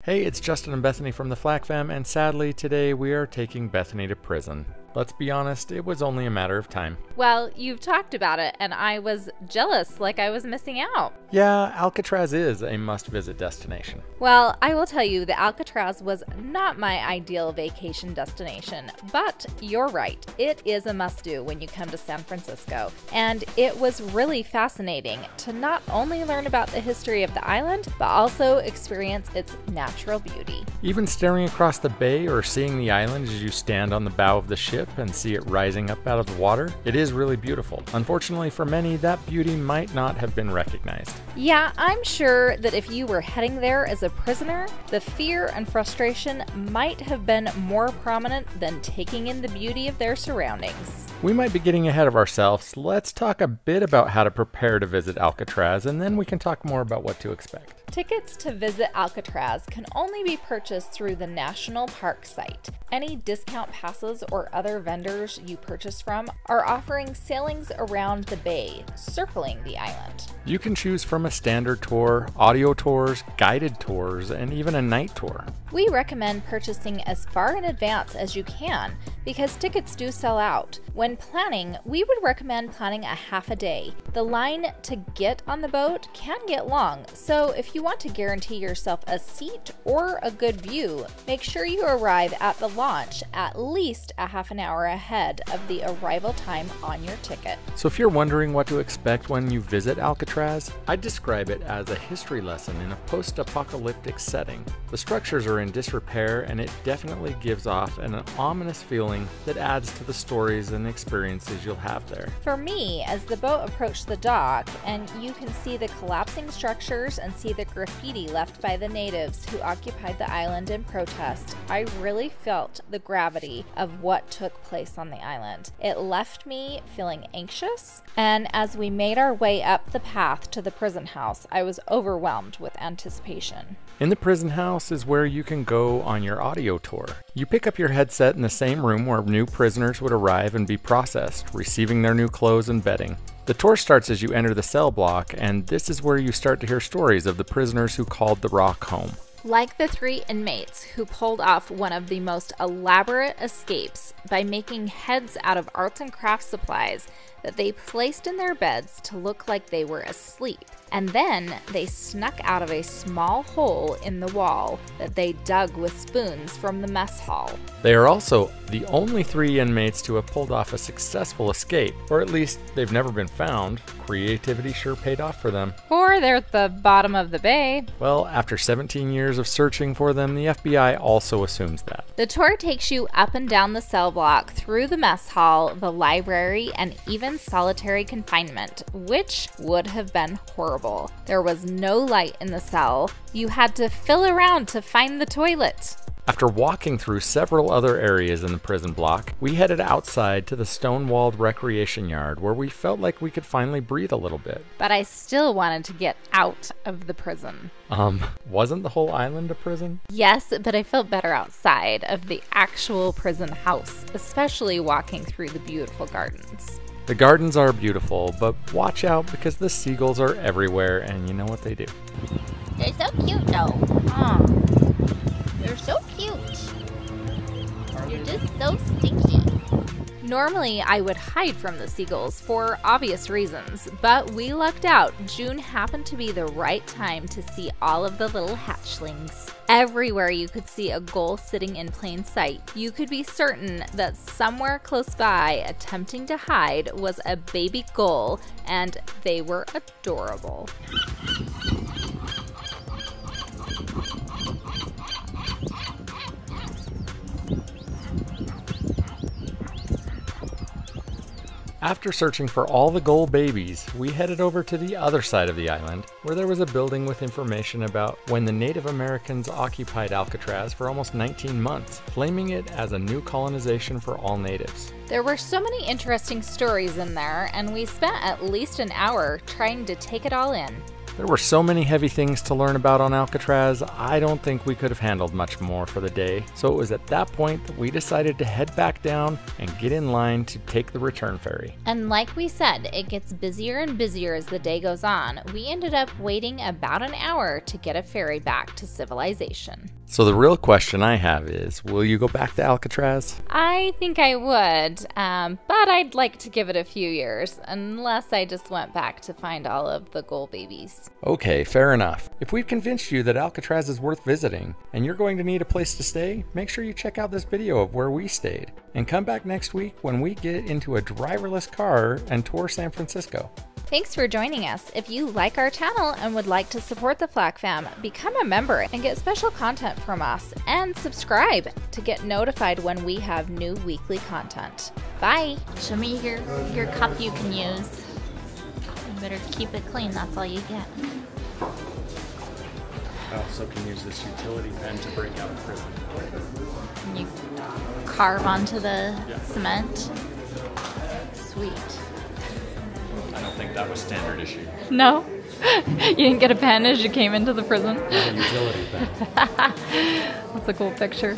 Hey, it's Justin and Bethany from the Flack fam, and sadly today we are taking Bethany to prison. Let's be honest, it was only a matter of time. Well, you've talked about it, and I was jealous, like I was missing out. Yeah, Alcatraz is a must-visit destination. Well, I will tell you that Alcatraz was not my ideal vacation destination, but you're right, it is a must-do when you come to San Francisco. And it was really fascinating to not only learn about the history of the island, but also experience its natural beauty. Even staring across the bay or seeing the island as you stand on the bow of the ship and see it rising up out of the water, it is really beautiful. Unfortunately for many, that beauty might not have been recognized. Yeah, I'm sure that if you were heading there as a prisoner, the fear and frustration might have been more prominent than taking in the beauty of their surroundings. We might be getting ahead of ourselves. Let's talk a bit about how to prepare to visit Alcatraz, and then we can talk more about what to expect. Tickets to visit Alcatraz can only be purchased through the National Park site. Any discount passes or other vendors you purchase from are offering sailings around the bay, circling the island. You can choose from a standard tour, audio tours, guided tours, and even a night tour. We recommend purchasing as far in advance as you can because tickets do sell out. When planning, we would recommend planning a half a day. The line to get on the boat can get long, so if you want to guarantee yourself a seat or a good view, make sure you arrive at the launch at least a half an hour ahead of the arrival time on your ticket. So if you're wondering what to expect when you visit Alcatraz, I'd describe it as a history lesson in a post-apocalyptic setting. The structures are in disrepair, and it definitely gives off an ominous feeling that adds to the stories and experiences you'll have there. For me, as the boat approached the dock and you can see the collapsing structures and see the graffiti left by the natives who occupied the island in protest, I really felt the gravity of what took place on the island. It left me feeling anxious, and as we made our way up the path to the prison house, I was overwhelmed with anticipation. In the prison house is where you can go on your audio tour. You pick up your headset in the same room where new prisoners would arrive and be processed, receiving their new clothes and bedding. The tour starts as you enter the cell block, and this is where you start to hear stories of the prisoners who called the Rock home. Like the 3 inmates who pulled off one of the most elaborate escapes by making heads out of arts and crafts supplies that they placed in their beds to look like they were asleep. And then they snuck out of a small hole in the wall that they dug with spoons from the mess hall. They are also the only 3 inmates to have pulled off a successful escape, or at least they've never been found. Creativity sure paid off for them. Or they're at the bottom of the bay. Well, after 17 years of searching for them, the FBI also assumes that. The tour takes you up and down the cell block, through the mess hall, the library, and even solitary confinement, which would have been horrible. There was no light in the cell. You had to fill around to find the toilet. After walking through several other areas in the prison block, we headed outside to the stone-walled recreation yard where we felt like we could finally breathe a little bit. But I still wanted to get out of the prison. Wasn't the whole island a prison? Yes, but I felt better outside of the actual prison house, especially walking through the beautiful gardens. The gardens are beautiful, but watch out because the seagulls are everywhere, and you know what they do. They're so cute, though. They're so cute. You're just so stinky. Normally, I would hide from the seagulls for obvious reasons, but we lucked out. June happened to be the right time to see all of the little hatchlings. Everywhere you could see a gull sitting in plain sight, you could be certain that somewhere close by, attempting to hide, was a baby gull, and they were adorable. After searching for all the gull babies, we headed over to the other side of the island, where there was a building with information about when the Native Americans occupied Alcatraz for almost 19 months, claiming it as a new colonization for all natives. There were so many interesting stories in there, and we spent at least an hour trying to take it all in. There were so many heavy things to learn about on Alcatraz, I don't think we could have handled much more for the day. So it was at that point that we decided to head back down and get in line to take the return ferry. And like we said, it gets busier and busier as the day goes on. We ended up waiting about an hour to get a ferry back to civilization. So the real question I have is, will you go back to Alcatraz? I think I would, but I'd like to give it a few years, unless I just went back to find all of the gold babies. Okay, fair enough. If we've convinced you that Alcatraz is worth visiting, and you're going to need a place to stay, make sure you check out this video of where we stayed. And come back next week when we get into a driverless car and tour San Francisco. Thanks for joining us. If you like our channel and would like to support the Flack fam, become a member and get special content from us, and subscribe to get notified when we have new weekly content. Bye! Show me your cup you can use. You better keep it clean, that's all you get. I also can use this utility pen to break out of prison. And you carve onto the cement. Sweet. I don't think that was standard issue. No? You didn't get a pen as you came into the prison? A utility pen. That's a cool picture.